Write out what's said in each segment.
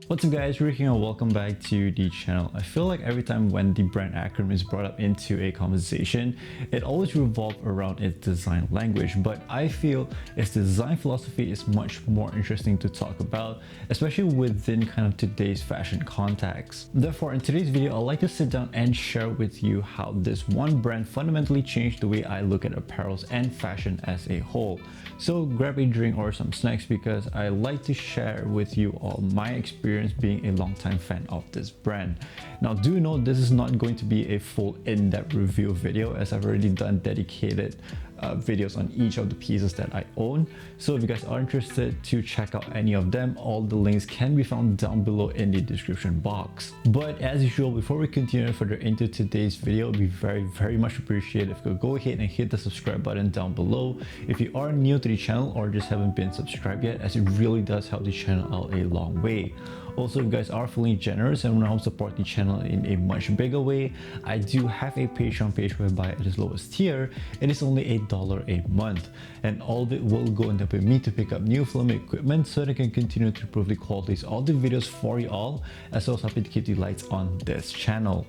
What's up guys, Rick here and welcome back to the channel. I feel like every time when the brand acronym is brought up into a conversation, it always revolves around its design language, but I feel its design philosophy is much more interesting to talk about, especially within kind of today's fashion context. Therefore, in today's video, I'd like to sit down and share with you how this one brand fundamentally changed the way I look at apparels and fashion as a whole. So grab a drink or some snacks because I like to share with you all my experience being a longtime fan of this brand. Now do note this is not going to be a full in-depth review video, as I've already done dedicated videos on each of the pieces that I own. So if you guys are interested to check out any of them, all the links can be found down below in the description box. But as usual, before we continue further into today's video, it would be very much appreciated if you could go ahead and hit the subscribe button down below if you are new to the channel or just haven't been subscribed yet, as it really does help the channel out a long way. Also, if you guys are feeling generous and want to help support the channel in a much bigger way, I do have a Patreon page whereby at its lowest tier, it is only $8 a month. And all of it will go and help me to pick up new film equipment so that I can continue to improve the qualities of the videos for you all, as well as helping to keep the lights on this channel.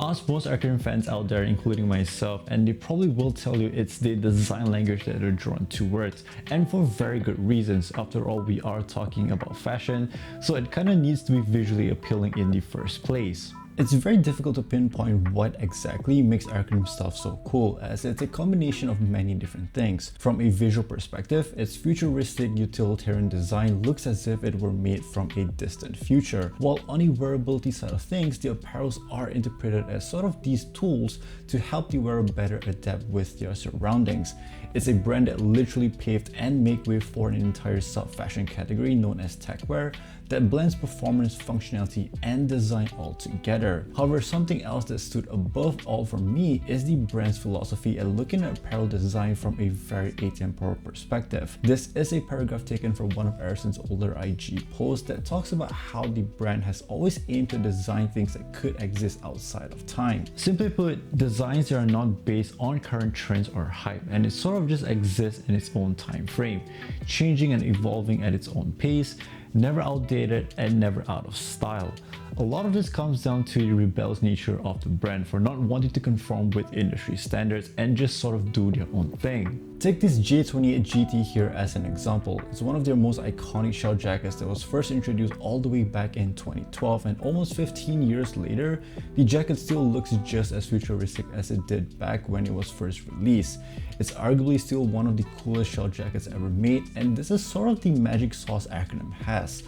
Ask most acronym fans out there, including myself, and they probably will tell you it's the design language that they're drawn towards, and for very good reasons. After all, we are talking about fashion, so it kind of needs to be visually appealing in the first place. It's very difficult to pinpoint what exactly makes acronym stuff so cool, as it's a combination of many different things. From a visual perspective, its futuristic utilitarian design looks as if it were made from a distant future, while on the wearability side of things, the apparels are interpreted as sort of these tools to help the wearer better adapt with their surroundings. It's a brand that literally paved and made way for an entire sub-fashion category known as techwear that blends performance, functionality, and design all together. However, something else that stood above all for me is the brand's philosophy at looking at apparel design from a very atemporal perspective. This is a paragraph taken from one of Arison's older IG posts that talks about how the brand has always aimed to design things that could exist outside of time. Simply put, designs that are not based on current trends or hype, and it sort of just exists in its own time frame, changing and evolving at its own pace, never outdated and never out of style. A lot of this comes down to the rebellious nature of the brand for not wanting to conform with industry standards and just sort of do their own thing. Take this J28 GT here as an example. It's one of their most iconic shell jackets that was first introduced all the way back in 2012, and almost 15 years later, the jacket still looks just as futuristic as it did back when it was first released. It's arguably still one of the coolest shell jackets ever made, and this is sort of the magic sauce acronym has.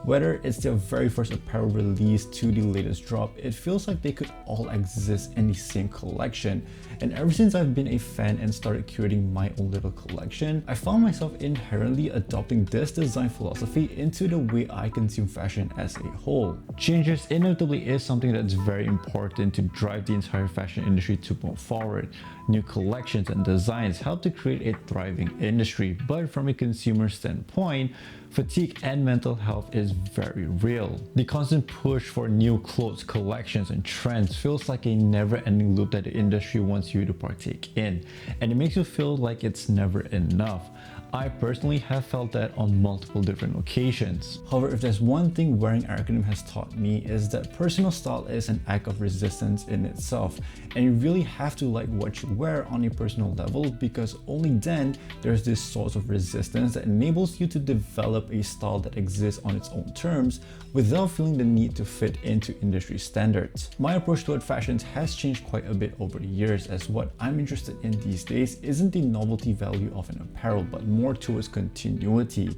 Whether it's their very first apparel release to the latest drop, it feels like they could all exist in the same collection. And ever since I've been a fan and started curating my own little collection, I found myself inherently adopting this design philosophy into the way I consume fashion as a whole. Changes inevitably is something that's very important to drive the entire fashion industry to move forward. New collections and designs help to create a thriving industry, but from a consumer standpoint, fatigue and mental health is very real. The constant push for new clothes, collections, and trends feels like a never-ending loop that the industry wants you to partake in, and it makes you feel like it's never enough. I personally have felt that on multiple different occasions. However, if there's one thing wearing acronym has taught me, is that personal style is an act of resistance in itself, and you really have to like what you wear on a personal level, because only then there's this source of resistance that enables you to develop a style that exists on its own terms without feeling the need to fit into industry standards. My approach toward fashions has changed quite a bit over the years, as what I'm interested in these days isn't the novelty value of an apparel, but more towards continuity.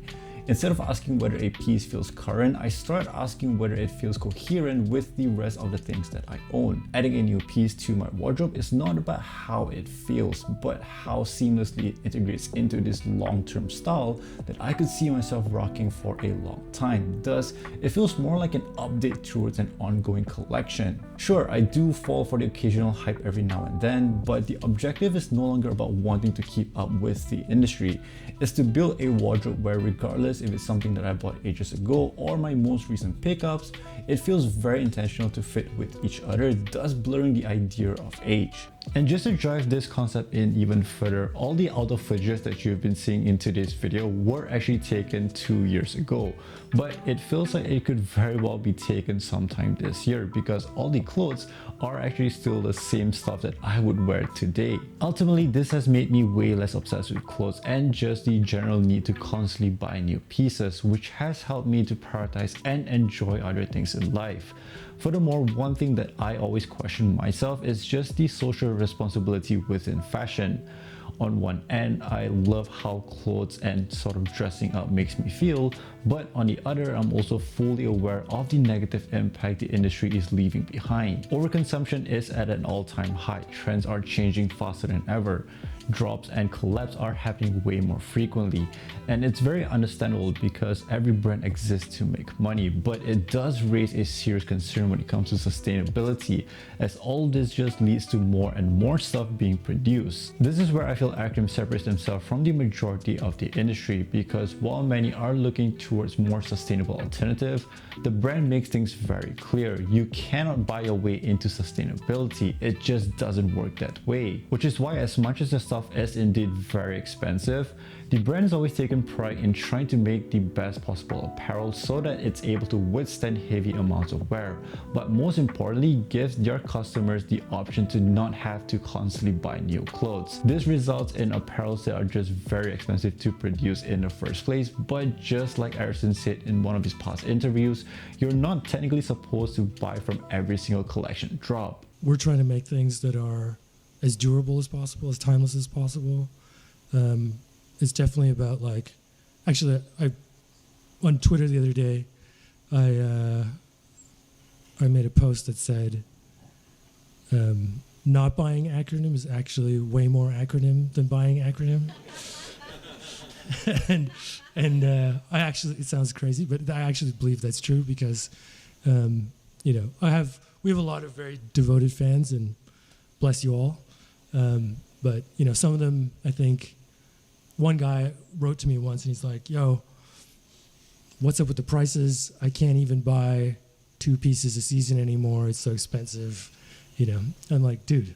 Instead of asking whether a piece feels current, I start asking whether it feels coherent with the rest of the things that I own. Adding a new piece to my wardrobe is not about how it feels, but how seamlessly it integrates into this long-term style that I could see myself rocking for a long time. Thus, it feels more like an update towards an ongoing collection. Sure, I do fall for the occasional hype every now and then, but the objective is no longer about wanting to keep up with the industry. It's to build a wardrobe where, regardless regardless if it's something that I bought ages ago or my most recent pickups, it feels very intentional to fit with each other, thus blurring the idea of age. And just to drive this concept in even further, all the auto footages that you've been seeing in today's video were actually taken 2 years ago, but it feels like it could very well be taken sometime this year because all the clothes are actually still the same stuff that I would wear today. Ultimately, this has made me way less obsessed with clothes and just the general need to constantly buy new pieces, which has helped me to prioritize and enjoy other things in life. Furthermore, one thing that I always question myself is just the social responsibility within fashion. On one end, I love how clothes and sort of dressing up makes me feel, but on the other, I'm also fully aware of the negative impact the industry is leaving behind. Overconsumption is at an all-time high. Trends are changing faster than ever. Drops and collabs are happening way more frequently, and it's very understandable because every brand exists to make money, but it does raise a serious concern when it comes to sustainability, as all this just leads to more and more stuff being produced. This is where I feel Acronym separates themselves from the majority of the industry, because while many are looking towards more sustainable alternative, the brand makes things very clear. You cannot buy your way into sustainability. It just doesn't work that way, which is why as much as the stuff is indeed very expensive, the brand has always taken pride in trying to make the best possible apparel so that it's able to withstand heavy amounts of wear, but most importantly gives their customers the option to not have to constantly buy new clothes. This results in apparels that are just very expensive to produce in the first place, but just like Arison said in one of his past interviews, you're not technically supposed to buy from every single collection drop. We're trying to make things that are as durable as possible, as timeless as possible. It's definitely about like, actually, I on Twitter the other day, I made a post that said, not buying acronym is actually way more acronym than buying acronym. and I actually, it sounds crazy, but I actually believe that's true because, we have a lot of very devoted fans, and bless you all. But some of them, I think, one guy wrote to me once and he's like, yo, what's up with the prices? I can't even buy 2 pieces a season anymore. It's so expensive. I'm like, dude,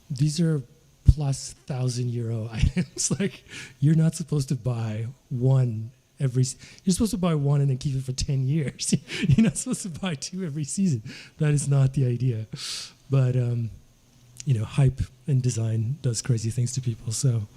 these are plus €1,000 items. Like, you're not supposed to buy one you're supposed to buy one and then keep it for 10 years. You're not supposed to buy 2 every season. That is not the idea. But, hype and design does crazy things to people. So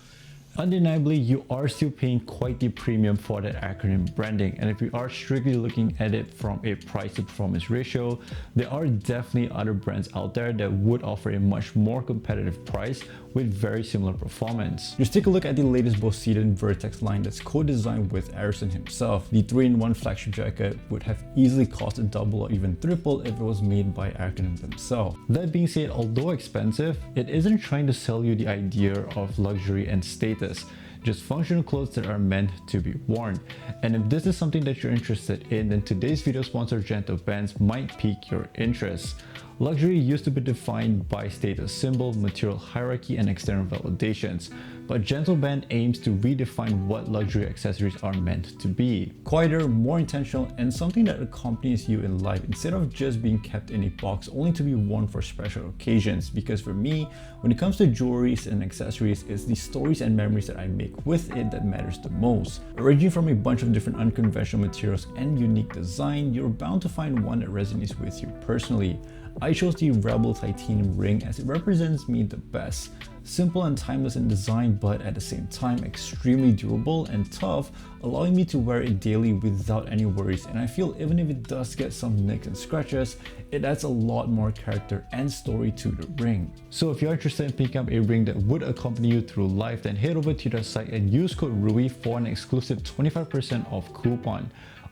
undeniably, you are still paying quite the premium for that acronym branding, and if we are strictly looking at it from a price to performance ratio, there are definitely other brands out there that would offer a much more competitive price with very similar performance. Just take a look at the latest Boston Vertex line that's co-designed with Arison himself. The 3-in-1 flagship jacket would have easily cost a double or even triple if it was made by Acronym themselves. That being said, although expensive, it isn't trying to sell you the idea of luxury and status, just functional clothes that are meant to be worn. And if this is something that you're interested in, then today's video sponsor Gentle Bands might pique your interest. Luxury used to be defined by status symbol, material hierarchy, and external validations, but Gentle Band aims to redefine what luxury accessories are meant to be. Quieter, more intentional, and something that accompanies you in life instead of just being kept in a box only to be worn for special occasions. Because for me, when it comes to jewelries and accessories, it's the stories and memories that I make with it that matters the most. Ranging from a bunch of different unconventional materials and unique design, you're bound to find one that resonates with you personally. I chose the Rebel Titanium ring as it represents me the best. Simple and timeless in design, but at the same time extremely durable and tough, allowing me to wear it daily without any worries. And I feel even if it does get some nicks and scratches, it adds a lot more character and story to the ring. So if you're interested in picking up a ring that would accompany you through life, then head over to their site and use code RUI for an exclusive 25% off coupon.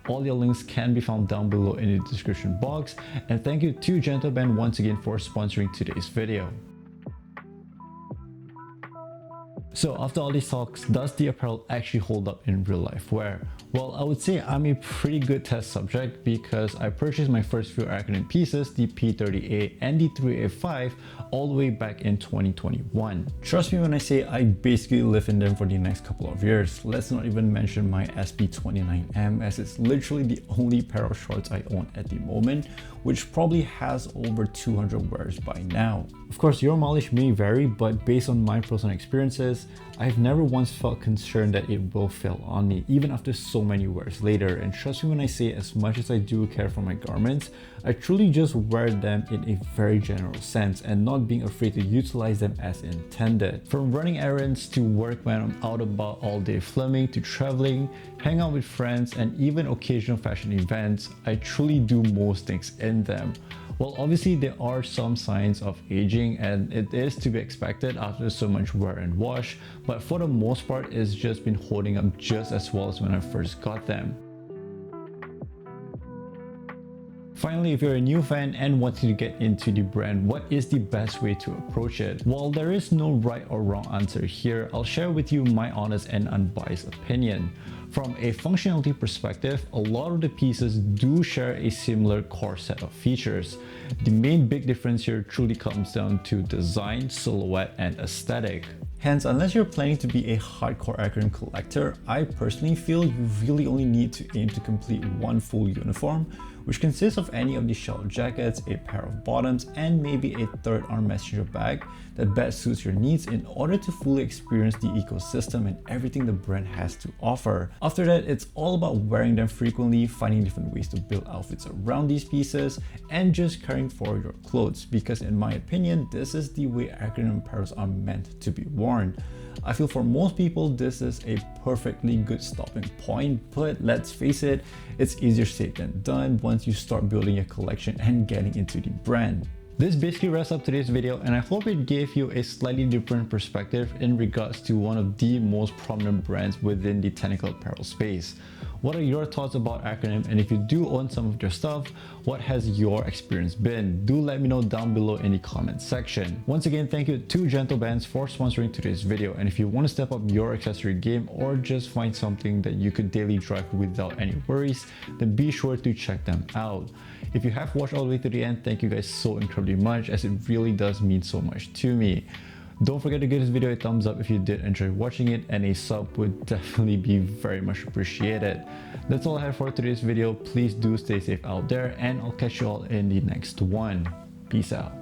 All your links can be found down below in the description box, and thank you to Gentle Band once again for sponsoring today's video. So after all these talks, does the apparel actually hold up in real life wear? Well, I would say I'm a pretty good test subject because I purchased my first few acronym pieces, the P30A and the 3A5, all the way back in 2021. Trust me when I say I basically live in them for the next couple of years. Let's not even mention my SB29M, as it's literally the only pair of shorts I own at the moment, which probably has over 200 wears by now. Of course, your mileage may vary, but based on my personal experiences, I've never once felt concerned that it will fail on me, even after so many wears later. And trust me when I say, as much as I do care for my garments, I truly just wear them in a very general sense and not being afraid to utilize them as intended. From running errands to work when I'm out about all day filming, to traveling, hang out with friends, and even occasional fashion events, I truly do most things in them. Well, obviously there are some signs of aging, and it is to be expected after so much wear and wash, but for the most part it's just been holding up just as well as when I first got them. Finally, if you're a new fan and wanting to get into the brand, what is the best way to approach it? While there is no right or wrong answer here, I'll share with you my honest and unbiased opinion. From a functionality perspective, a lot of the pieces do share a similar core set of features. The main big difference here truly comes down to design, silhouette, and aesthetic. Hence, unless you're planning to be a hardcore acronym collector, I personally feel you really only need to aim to complete one full uniform, which consists of any of the shell jackets, a pair of bottoms, and maybe a third arm messenger bag that best suits your needs in order to fully experience the ecosystem and everything the brand has to offer. After that, it's all about wearing them frequently, finding different ways to build outfits around these pieces, and just caring for your clothes, because in my opinion, this is the way acronym apparels are meant to be worn. I feel for most people this is a perfectly good stopping point, but let's face it, it's easier said than done once you start building your collection and getting into the brand. This basically wraps up today's video, and I hope it gave you a slightly different perspective in regards to one of the most prominent brands within the technical apparel space. What are your thoughts about acronym, and if you do own some of their stuff, what has your experience been? Do let me know down below in the comments section. Once again, thank you to Gentle Bands for sponsoring today's video, and if you want to step up your accessory game or just find something that you could daily drive without any worries, then be sure to check them out. If you have watched all the way to the end, thank you guys so incredibly much, as it really does mean so much to me. Don't forget to give this video a thumbs up if you did enjoy watching it, and a sub would definitely be very much appreciated. That's all I have for today's video. Please do stay safe out there, and I'll catch you all in the next one. Peace out.